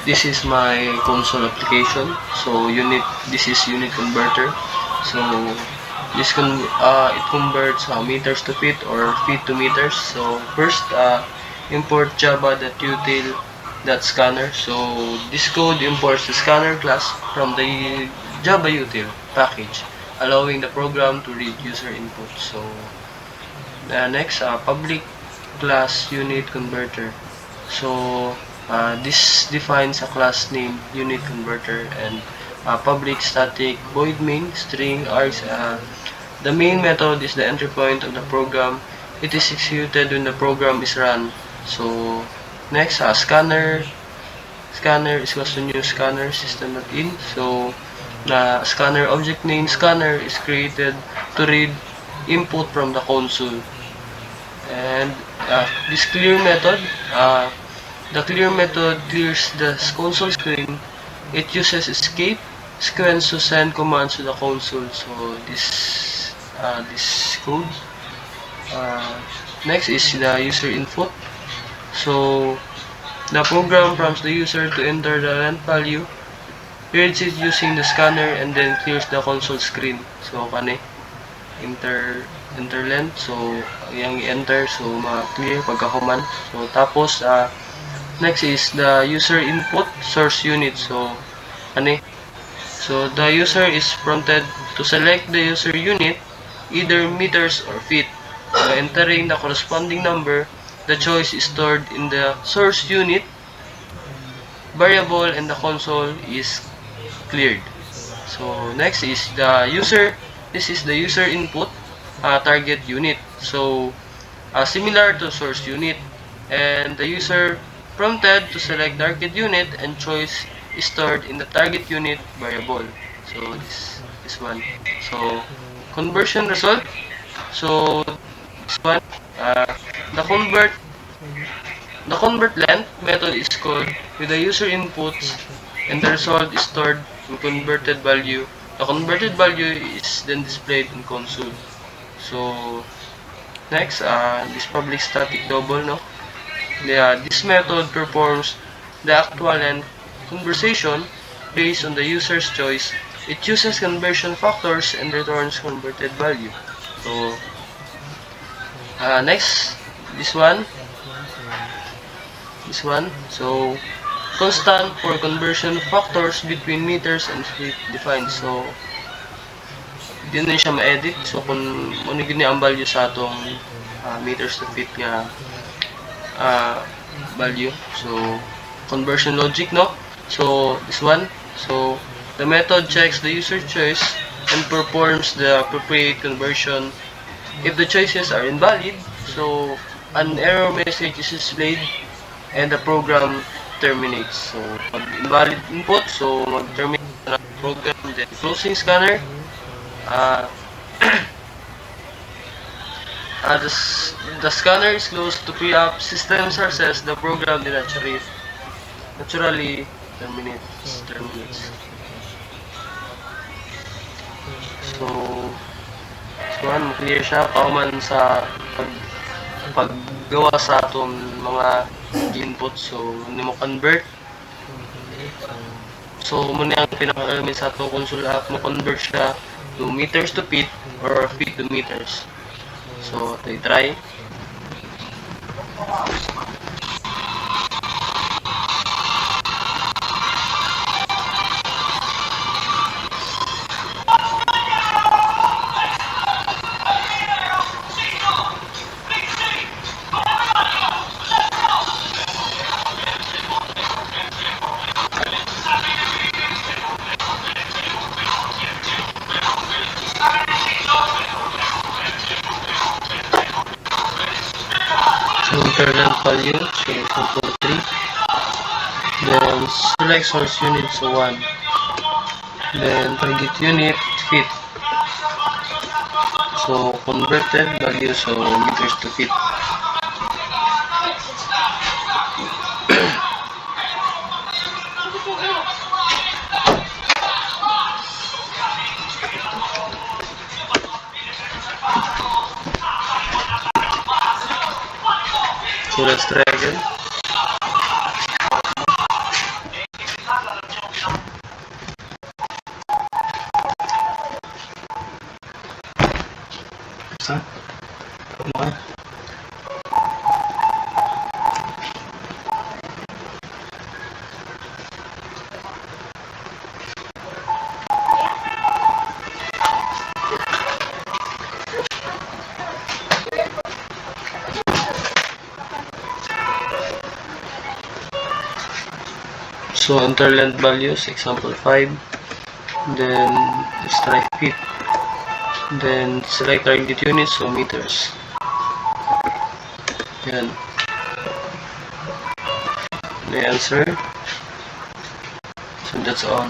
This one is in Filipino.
this is my console application. So this is unit converter. So it converts meters to feet or feet to meters. So first, import java.util.scanner. So this code imports the scanner class from the Java util package, allowing the program to read user input. So next, public class unit converter. So this defines a class named unit converter and public static void main string args. The main method is the entry point of the program. It is executed when the program is run. So next, scanner is equals to new scanner system.in. So the scanner object name scanner is created to read input from the console. And this clear method, the clear method clears the console screen. It uses escape sequence to send commands to the console. So this code. Next is the user input. So the program prompts the user to enter the length value, reads it using the scanner, and then clears the console screen. So kani enter length. So yung enter, so ma-clear pagka-command. So tapos next is the user input source unit. So so the user is prompted to select the user unit, either meters or feet. By entering the corresponding number, the choice is stored in the source unit variable and the console is cleared. So next is the user. This is the user input target unit. So similar to source unit, and the user prompted to select target unit and choice is stored in the target unit variable. So this one. So conversion result. So this one, the convert length method is called with the user inputs and the result is stored in converted value. The converted value is then displayed in console. So next, this public static double, no? This method performs the actual and conversation based on the user's choice. It uses conversion factors and returns converted value. So next, this one. So constant for conversion factors between meters and feet defined. So din siya ma-edit. So kung ano gini ang value sa atong meters to feet nga value. So conversion logic, no? So this one. So the method checks the user choice and performs the appropriate conversion. If the choices are invalid, so an error message is displayed and the program terminates. So pag invalid input, so mag-terminate na program. Then closing scanner. The scanner is closed to free up system sources. The program then naturally terminates. So clear siya pauman sa paggawa sa atong mga input. So hindi mo convert. So muna ang pinaka-element sa atong console app, mo convert siya to meters to feet or feet to meters. So try. Internal value, so 2.3. Then select source unit, so 1. Then target unit, feet. So converted value, so meters to feet. So let's try again. Basta. Okay. So enter length values, example 5, then strike feet, then select target units, so meters. Yan. May answer. So that's all.